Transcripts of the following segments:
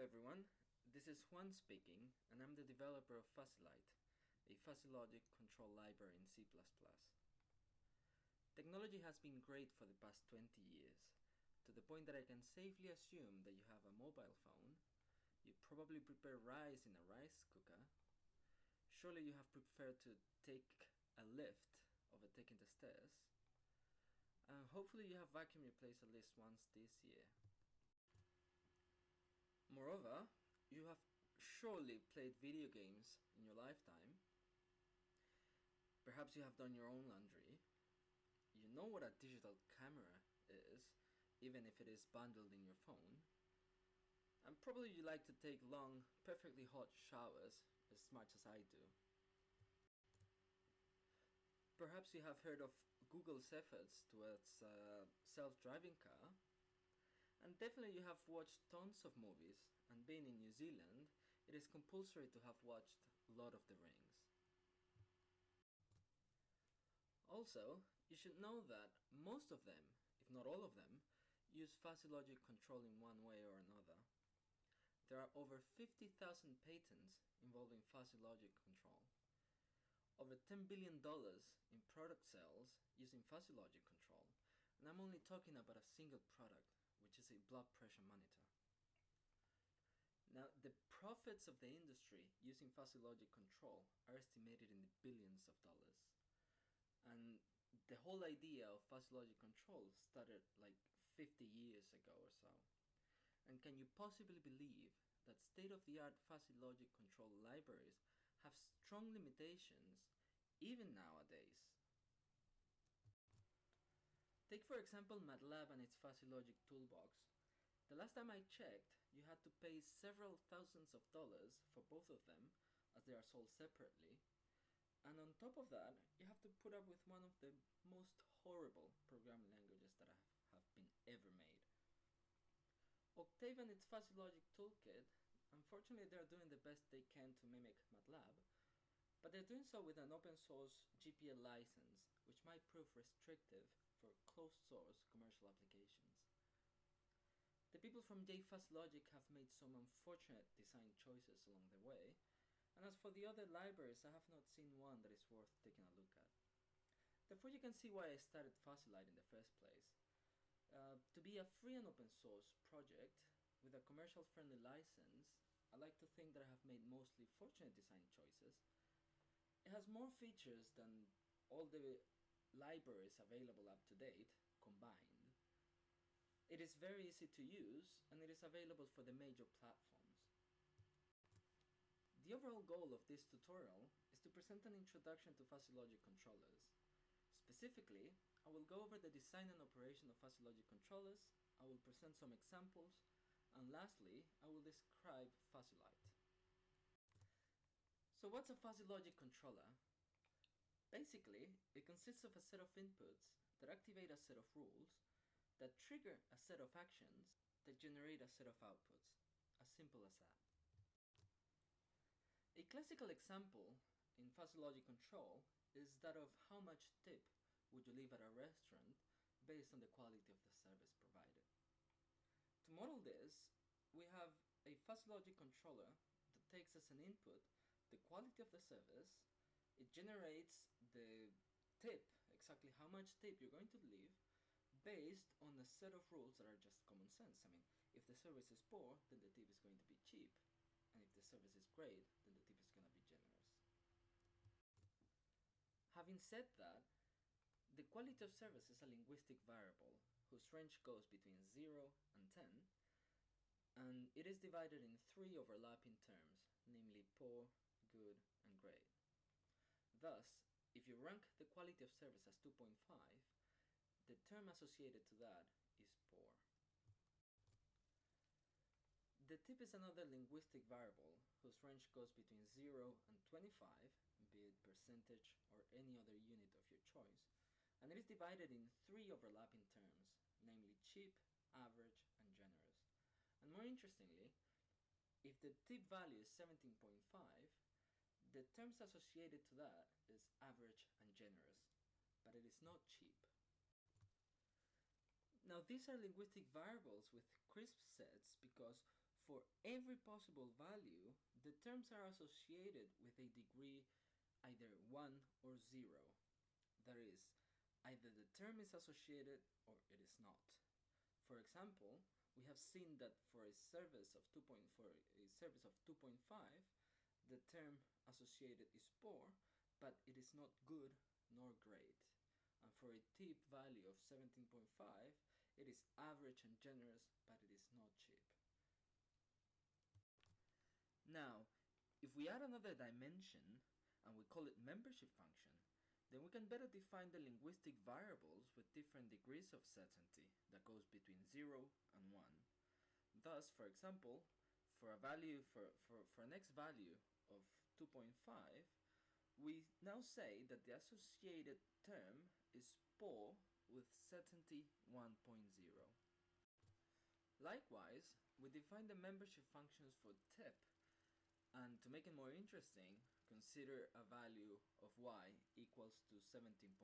everyone, this is Juan speaking, and I'm the developer of fuzzylite, a fuzzy logic control library in C++. Technology has been great for the past 20 years, to the point that I can safely assume that you have a mobile phone, you probably prepare rice in a rice cooker, surely you have prepared to take a lift over taking the stairs, and hopefully you have vacuumed your place at least once this year. Moreover, you have surely played video games in your lifetime. Perhaps you have done your own laundry. You know what a digital camera is, even if it is bundled in your phone. And probably you like to take long, perfectly hot showers as much as I do. Perhaps you have heard of Google's efforts towards a self-driving car. And definitely you have watched tons of movies, and being in New Zealand, it is compulsory to have watched Lord of the Rings. Also, you should know that most of them, if not all of them, use fuzzy logic control in one way or another. There are over 50,000 patents involving fuzzy logic control. Over $10 billion in product sales using fuzzy logic control, and I'm only talking about a single product, which is a blood pressure monitor. Now, the profits of the industry using fuzzy logic control are estimated in the billions of dollars. And the whole idea of fuzzy logic control started like 50 years ago or so. And can you possibly believe that state-of-the-art fuzzy logic control libraries have strong limitations even nowadays? Take for example MATLAB and its fuzzy logic toolbox. The last time I checked, you had to pay several thousands of dollars for both of them, as they are sold separately. And on top of that, you have to put up with one of the most horrible programming languages that have been ever made. Octave and its fuzzy logic toolkit, unfortunately they're doing the best they can to mimic MATLAB, but they're doing so with an open source GPL license, which might prove restrictive for closed source commercial applications. The people from JFuzz Logic have made some unfortunate design choices along the way, and as for the other libraries, I have not seen one that is worth taking a look at. Therefore you can see why I started fuzzylite in the first place. To be a free and open source project with a commercial friendly license, I like to think that I have made mostly fortunate design choices. It has more features than all the libraries available up to date combined. It is very easy to use, and it is available for the major platforms. The overall goal of this tutorial is to present an introduction to fuzzy logic controllers. Specifically, I will go over the design and operation of fuzzy logic controllers, I will present some examples, and lastly, I will describe fuzzylite. So what's a fuzzy logic controller? Basically, it consists of a set of inputs that activate a set of rules, that trigger a set of actions, that generate a set of outputs. As simple as that. A classical example in fuzzy logic control is that of how much tip would you leave at a restaurant based on the quality of the service provided. To model this, we have a fuzzy logic controller that takes as an input the quality of the service. It generates the tip, exactly how much tip you're going to leave, based on a set of rules that are just common sense. I mean, if the service is poor, then the tip is going to be cheap. And if the service is great, then the tip is going to be generous. Having said that, the quality of service is a linguistic variable whose range goes between 0 and 10, and it is divided in 3 overlapping terms, namely poor, good, and great. Thus, if you rank the quality of service as 2.5, the term associated to that is poor. The tip is another linguistic variable whose range goes between 0 and 25, be it percentage or any other unit of your choice, and it is divided in 3 overlapping terms, namely cheap, average, and generous. And more interestingly, if the tip value is 17.5, the terms associated to that is average and generous, but it is not cheap. Now these are linguistic variables with crisp sets because For every possible value, the terms are associated with a degree either 1 or 0. That is, either the term is associated or it is not. For example, we have seen that for a service of 2.5, the term associated is poor, but it is not good nor great. And for a tip value of 17.5, it is average and generous, but it is not cheap. Now, if we add another dimension and we call it membership function, then we can better define the linguistic variables with different degrees of certainty that goes between 0 and 1. Thus, for example, for an x value of 2.5, we now say that the associated term is poor with certainty 1.0. Likewise, we define the membership functions for tip, and to make it more interesting, consider a value of y equals to 17.5,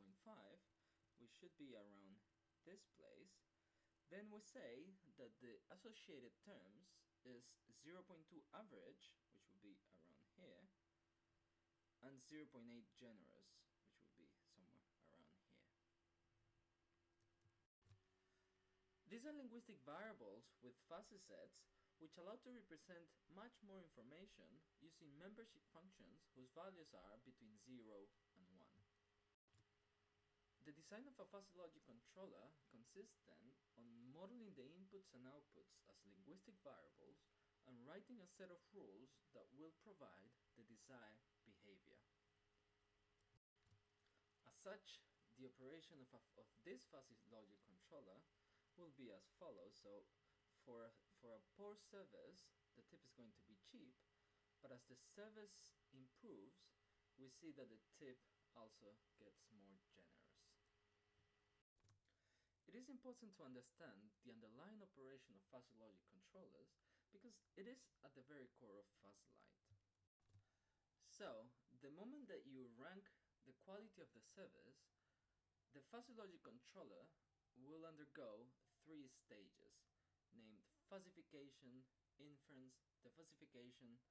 which should be around this place. Then we say that the associated terms is 0.2 average, which would be around here, and 0.8 generous, which would be somewhere around here. These are linguistic variables with fuzzy sets which allow to represent much more information using membership functions whose values are between 0 and 1. The design of a fuzzy logic controller consists then on modeling the inputs and outputs as linguistic variables and writing a set of rules that will provide the desired behavior. As such, the operation of this fuzzy logic controller will be as follows. So for a poor service, the tip is going to be cheap, but as the service improves, we see that the tip also gets more generous. It is important to understand the underlying operation of fuzzy logic controllers because it is at the very core of fuzzylite. So, the moment that you rank the quality of the service, the fuzzy logic controller will undergo 3 stages, named fuzzification, inference, defuzzification,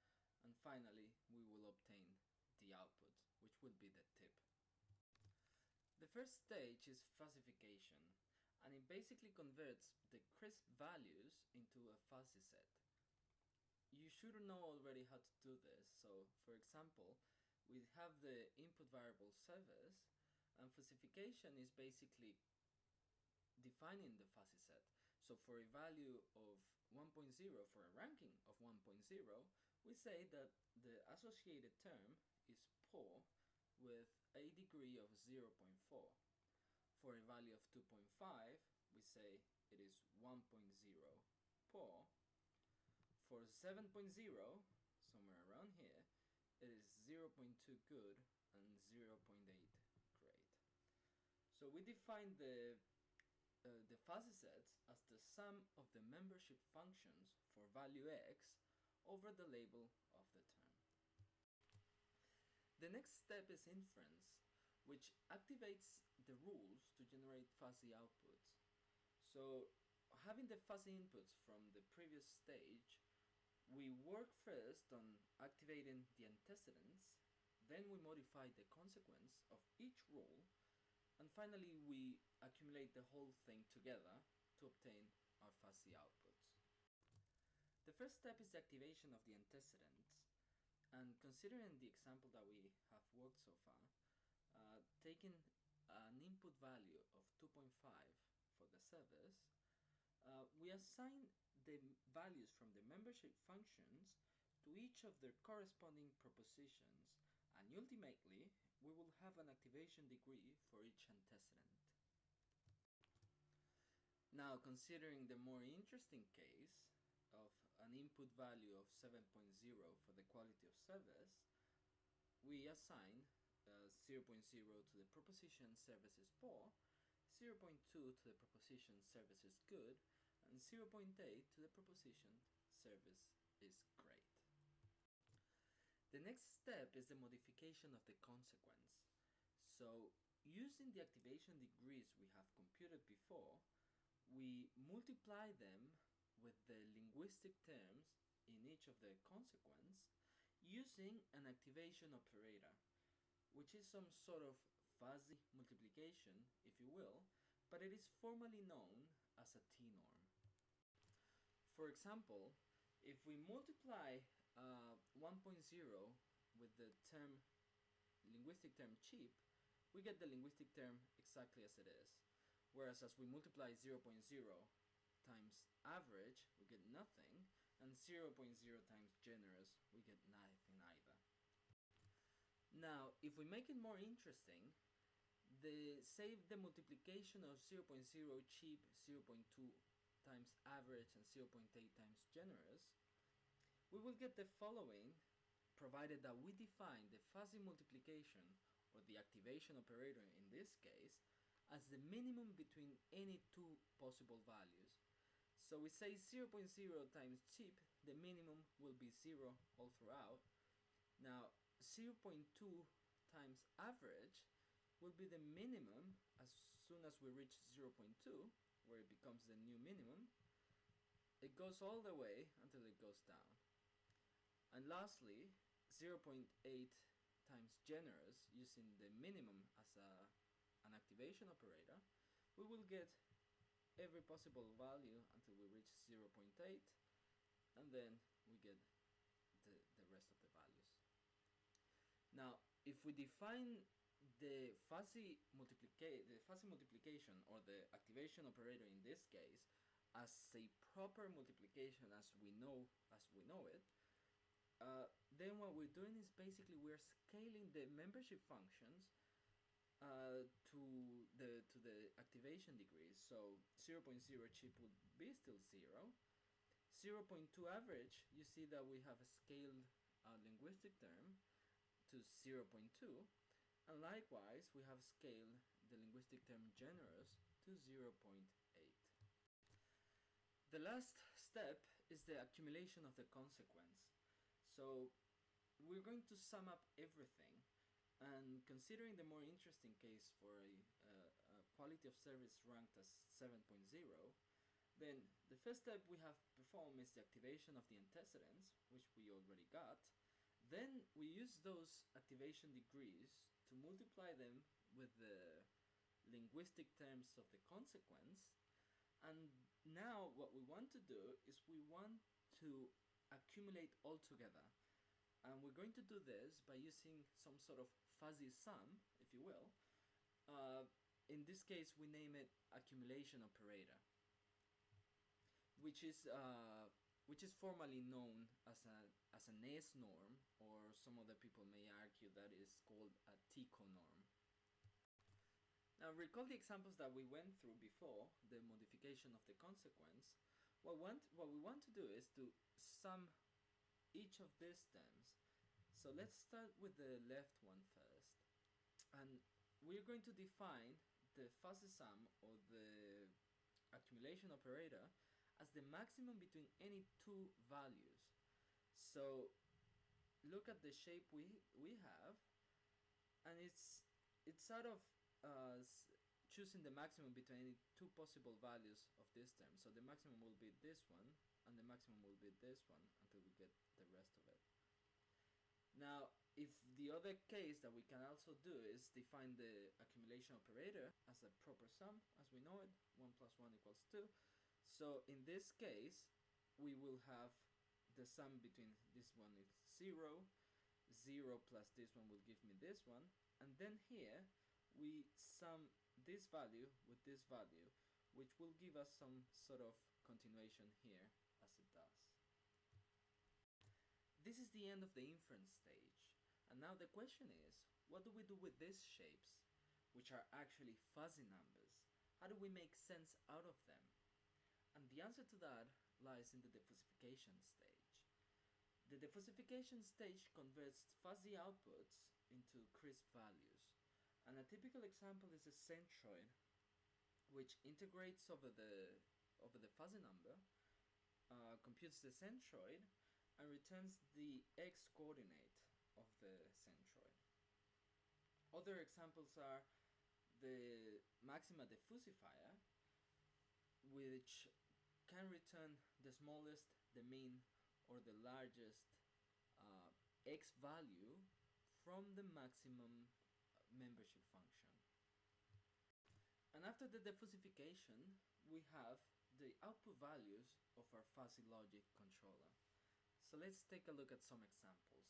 and finally we will obtain the output, which would be the tip. The first stage is fuzzification, and it basically converts the crisp values into a fuzzy set. You should know already how to do this. So for example, we have the input variable service, and fuzzification is basically defining the fuzzy set. So for a value of 1.0, for a ranking of 1.0, we say that the associated term is poor with a degree of 0.4. For a value of 2.5, we say it is 1.0 poor. For 7.0, somewhere around here, it is 0.2 good and 0.8 great. So we define the fuzzy sets as the sum of the membership functions for value x over the label of the term. The next step is inference, which activates the rules to generate fuzzy outputs. So having the fuzzy inputs from the previous stage, we work first on activating the antecedents, then we modify the consequence of each rule, and finally we accumulate the whole thing together to obtain our fuzzy outputs. The first step is the activation of the antecedents, and considering the example that we have worked so far, taking an input value of 2.5 for the service, we assign the values from the membership functions to each of their corresponding propositions, and ultimately we will have an activation degree for each antecedent. Now, considering the more interesting case of an input value of 7.0 for the quality of service, we assign 0.0 to the proposition service is poor, 0.2 to the proposition service is good, and 0.8 to the proposition service is great. The next step is the modification of the consequence. So using the activation degrees we have computed before, we multiply them with the linguistic linguistic terms in each of the consequence using an activation operator, which is some sort of fuzzy multiplication, if you will, but it is formally known as a t-norm. For example, if we multiply 1.0 with the linguistic term cheap, we get the linguistic term exactly as it is. Whereas as we multiply 0.0 times average, we get nothing, and 0.0 times generous, we get nothing either. Now, if we make it more interesting, say the multiplication of 0.0 cheap, 0.2 times average, and 0.8 times generous, we will get the following, provided that we define the fuzzy multiplication, or the activation operator in this case, as the minimum between any two possible values. So we say 0.0 times cheap, the minimum will be 0 all throughout. Now 0.2 times average will be the minimum as soon as we reach 0.2, where it becomes the new minimum. It goes all the way until it goes down. And lastly, 0.8 times generous, using the minimum as an activation operator, we will get every possible value until we reach 0.8, and then we get the rest of the values. Now, if we define the fuzzy multiplication, or the activation operator in this case, as a proper multiplication as we know it, then what we're doing is basically we're scaling the membership functions to the activation degrees. So 0.0 cheap would be still 0. 0.2 average, you see that we have scaled a linguistic term to 0.2, and likewise we have scaled the linguistic term generous to 0.8. The last step is the accumulation of the consequence. So we're going to sum up everything, and considering the more interesting case for a quality of service ranked as 7.0, then the first step we have performed is the activation of the antecedents, which we already got. Then we use those activation degrees to multiply them with the linguistic terms of the consequence. And now what we want to do is we want to accumulate all together. And we're going to do this by using some sort of fuzzy sum, if you will. In this case, we name it accumulation operator, which is formally known as an S norm, or some other people may argue that is called a TICO norm. Now recall the examples that we went through before, the modification of the consequence. What we want to do is to sum each of these terms. So let's start with the left one first. And we're going to define the fuzzy sum, or the accumulation operator, as the maximum between any two values. So look at the shape we have, and it's sort of choosing the maximum between any two possible values of this term. So the maximum will be this one, and the maximum will be this one, until we get the rest of it. Now, if the other case that we can also do is define the accumulation operator as a proper sum, as we know it, 1 plus 1 equals 2. So in this case, we will have the sum between this one is 0, 0 plus this one will give me this one, and then here we sum this value with this value, which will give us some sort of continuation here, as it does. This is the end of the inference stage, and now the question is, what do we do with these shapes, which are actually fuzzy numbers? How do we make sense out of them? And the answer to that lies in the diffusification stage. The diffusification stage converts fuzzy outputs into crisp values. And a typical example is a centroid, which integrates over the fuzzy number, computes the centroid, and returns the x coordinate of the centroid. Other examples are the maxima diffusifier, which can return the smallest, the mean, or the largest uh, x value from the maximum membership function. And after the diffusification, we have the output values of our fuzzy logic controller. So let's take a look at some examples.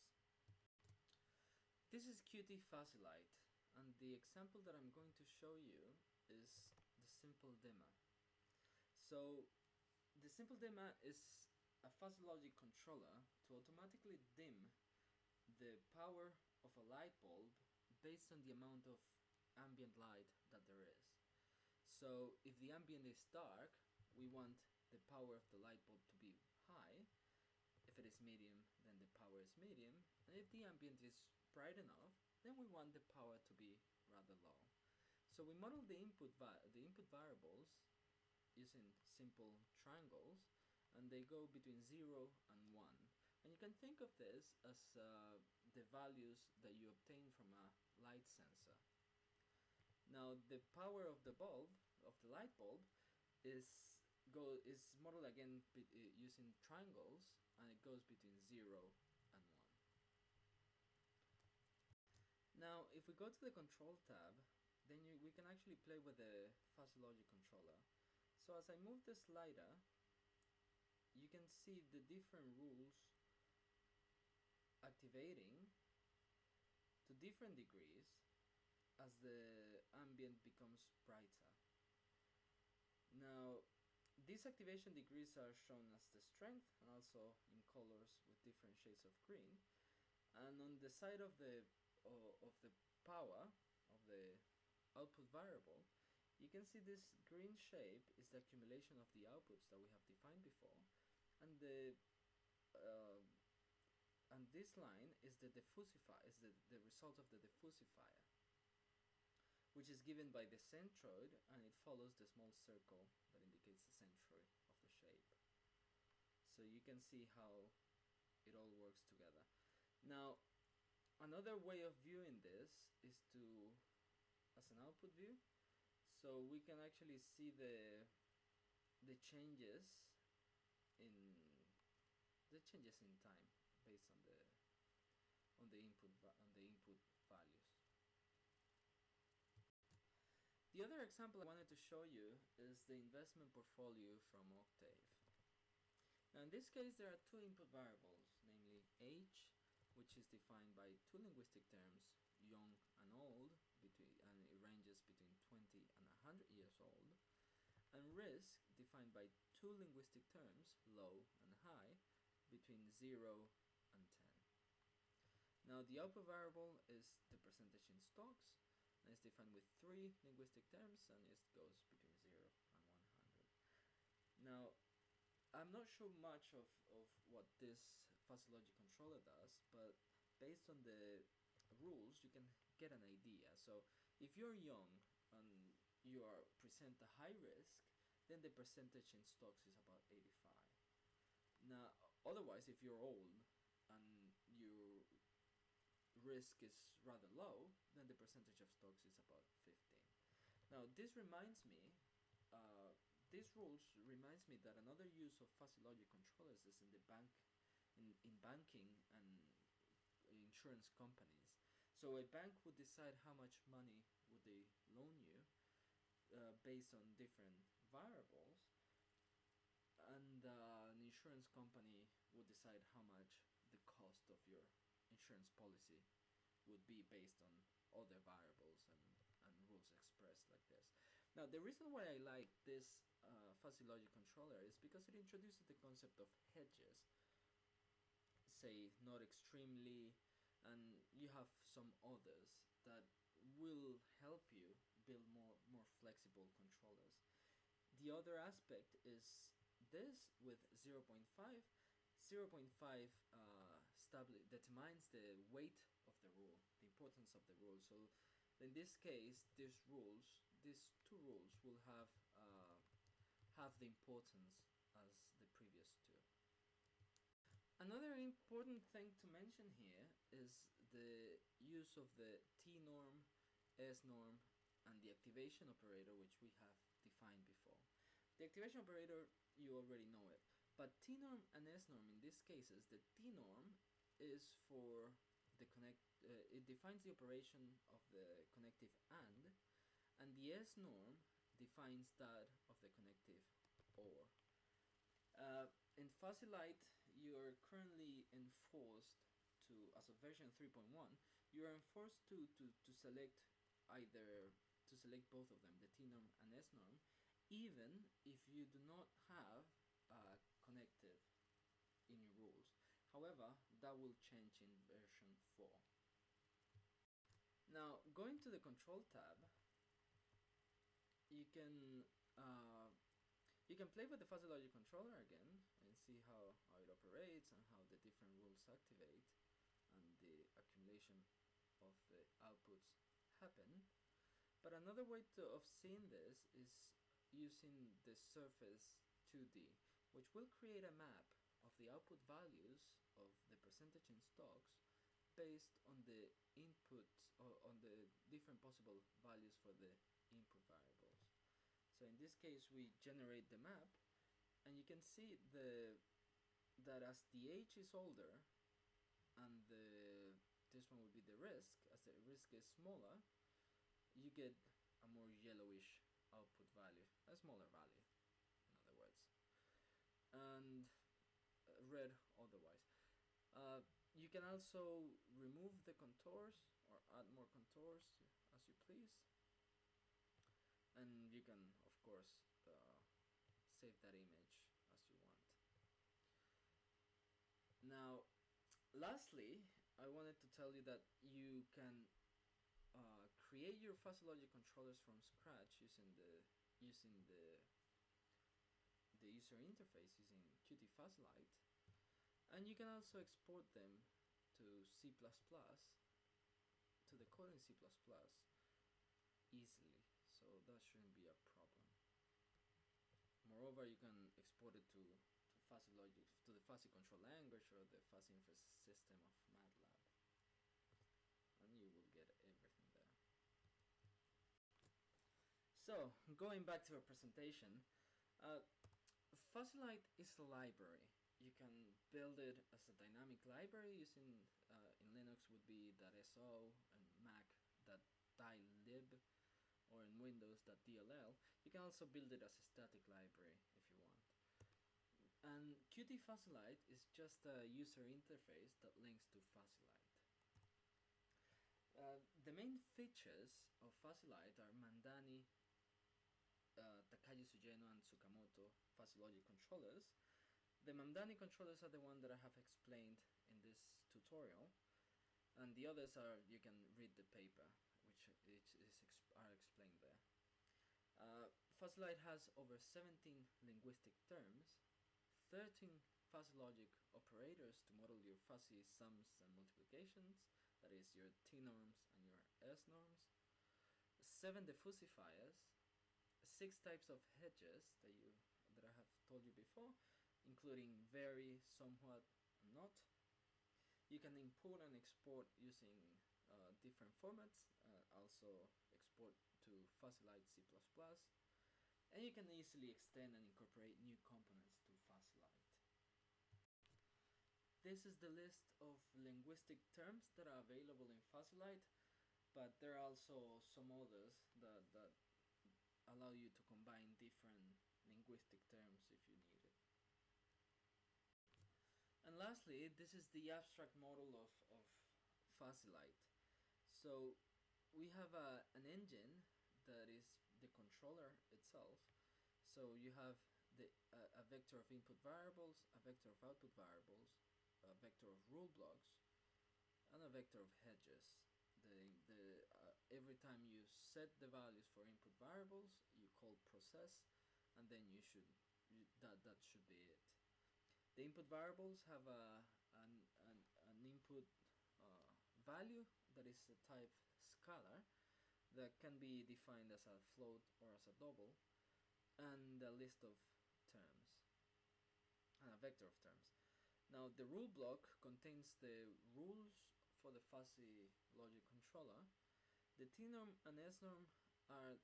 This is Qt fuzzylite, and the example that I'm going to show you is the simple dimmer. So the simple dimmer is a fuzzy logic controller to automatically dim the power of a light bulb based on the amount of ambient light that there is. So if the ambient is dark, we want the power of the light bulb to be high. If it is medium, then the power is medium. And if the ambient is bright enough, then we want the power to be rather low. So we model the input variables using simple triangles, and they go between 0 and 1. And you can think of this as the values that you obtain from a light sensor. Now the power of the bulb, of the light bulb, is modeled again using triangles, and it goes between 0 and 1. Now if we go to the control tab, then we can actually play with the fuzzy logic controller. So as I move the slider, you can see the different rules activating to different degrees as the ambient becomes brighter. Now these activation degrees are shown as the strength and also in colors with different shades of green. And on the side of the power of the output variable, you can see this green shape is the accumulation of the outputs that we have defined before, and this line is the result of the diffusifier, which is given by the centroid, and it follows the small circle that indicates the centroid of the shape. So you can see how it all works together. Now another way of viewing this is as an output view. So we can actually see the changes in time based on the input values. The other example I wanted to show you is the investment portfolio from Octave. Now in this case there are two input variables, namely age, which is defined by two linguistic terms, young and old, and it ranges between 20 and 100 years old, and risk, defined by two linguistic terms, low and high, between 0 and 10. Now the output variable is the percentage in stocks, and it's defined with three linguistic terms, and it goes between 0 and 100. Now I'm not sure much of what this fuzzy logic controller does, but based on the rules you can get an idea. So if you're young and you present a high risk, then the percentage in stocks is about 85. Now otherwise, if you're old and your risk is rather low, then the percentage of stocks is about 15. Now this reminds me, these rules reminds me that another use of fuzzy logic controllers is in the in banking and insurance companies. So a bank would decide how much money would they loan you based on different variables, and an insurance company would decide how much the cost of your insurance policy would be based on other variables and rules expressed like this. Now the reason why I like this fuzzy logic controller is because it introduces the concept of hedges, say not extremely, and you have some others that will help you build more flexible controllers. The other aspect is this with 0.5 determines the weight of the rule, the importance of the rule. So in this case, these two rules will have the importance as the previous two. Another important thing to mention here is the use of the T norm, S norm, and the activation operator, which we have defined before. The activation operator, you already know it. But T norm and S norm in these cases, the T norm is for the it defines the operation of the connective and the S norm defines that of the connective OR. In fuzzylite, you are currently enforced to, as of version 3.1, you are enforced to select either, to select both of them, the T norm and S norm, even if you do not have a connective in your rules. However, that will change in version 4. Now, going to the control tab, you can play with the fuzzy logic controller again and see how it operates and how the different rules activate and the accumulation of the outputs happen. But another way of seeing this is using the surface 2D, which will create a map of the output values of the percentage in stocks based on the inputs, or on the different possible values for the input variables. So in this case we generate the map, and you can see that as the age is older and this one would be the risk, as the risk is smaller, you get a more yellowish output value, a smaller value in other words, and red otherwise. You can also remove the contours or add more contours as you please, and you can of course save that image as you want. Now lastly, I wanted to tell you that you can create your fuzzy logic controllers from scratch using the user interface using Qt fuzzylite, and you can also export them to C++, to the code in C++ easily, so that shouldn't be a problem. Moreover, you can export it to fuzzy logic, to the fuzzy control language or the fuzzy inference system of MATLAB, and you will get everything there. So, going back to our presentation, fuzzylite is a library. You can build it as a dynamic library using, in Linux would be .so, and Mac .dylib, or in Windows .dll. You can also build it as a static library if you want. And Qt fuzzylite is just a user interface that links to fuzzylite. The main features of fuzzylite are Mandani, Takagi Sugeno and Tsukamoto fuzzy logic controllers. The Mandani controllers are the one that I have explained in this tutorial, and the others are, you can read the paper which are explained there. Fuzzylite has over 17 linguistic terms, 13 fuzzy logic operators to model your fuzzy sums and multiplications, that is your T norms and your S norms, 7 diffusifiers, 6 types of hedges that I have told you before, including very, somewhat, and not. You can import and export using different formats, also export to fuzzylite C++, and you can easily extend and incorporate new components to fuzzylite. This is the list of linguistic terms that are available in fuzzylite, but there are also some others that allow you to combine different linguistic terms if you need it. And lastly, this is the abstract model of fuzzylite. So we have an engine that is the controller itself. So you have a vector of input variables, a vector of output variables, a vector of rule blocks, and a vector of hedges. Every time you set the values for input variables, you call process, and then that should be it. The input variables have an input value that is a type scalar that can be defined as a float or as a double, and a list of terms, and a vector of terms. Now the rule block contains the rules for the fuzzy logic controller. The T norm and S norm are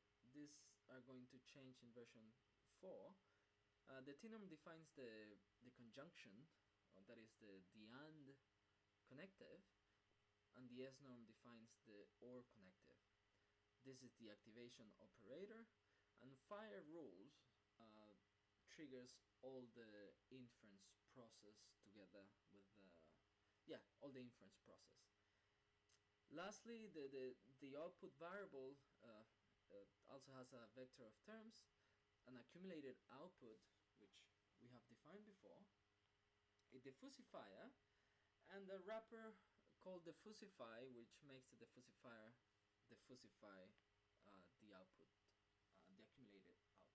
going to change in version 4, The T norm defines the conjunction, that is the AND connective, and the S norm defines the OR connective. This is the activation operator, and fire rules triggers all the inference process together with all the inference process. Lastly, the output variable also has a vector of terms, an accumulated output, which we have defined before, a diffusifier, and a wrapper called diffusify, which makes the diffusifier diffusify the output, the accumulated output.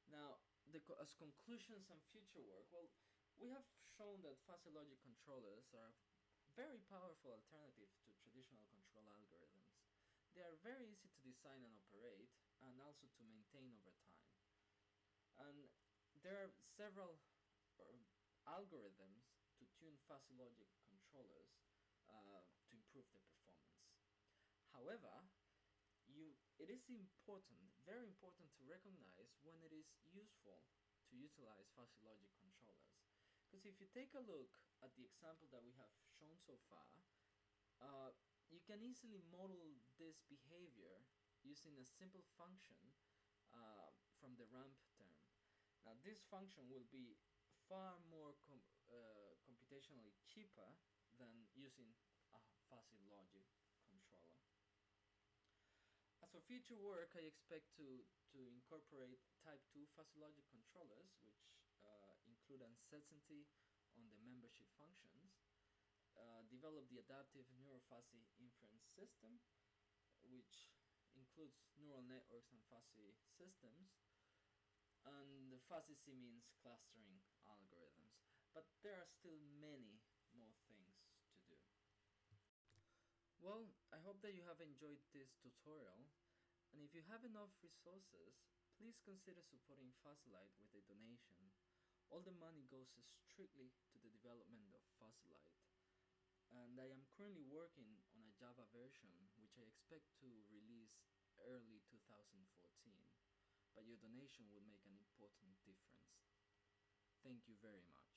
Now, as conclusions and future work, well, we have shown that fuzzy logic controllers are a very powerful alternative to traditional control algorithms. They are very easy to design and operate, and also to maintain over time. And there are several algorithms to tune fuzzy logic controllers to improve their performance. However, it is important, very important, to recognize when it is useful to utilize fuzzy logic controllers. Because if you take a look at the example that we have shown so far, you can easily model this behavior using a simple function from the ramp term. Now, this function will be far more computationally cheaper than using a fuzzy logic controller. As for future work, I expect to incorporate type 2 fuzzy logic controllers, which include uncertainty on the membership functions, develop the adaptive neurofuzzy inference system, which includes neural networks and fuzzy systems, and the fuzzy C-means clustering algorithms. But there are still many more things to do. Well, I hope that you have enjoyed this tutorial, and if you have enough resources, please consider supporting fuzzylite with a donation. All the money goes strictly to the development of fuzzylite, and I am currently working on a Java version which I expect to release early 2014, but your donation would make an important difference. Thank you very much.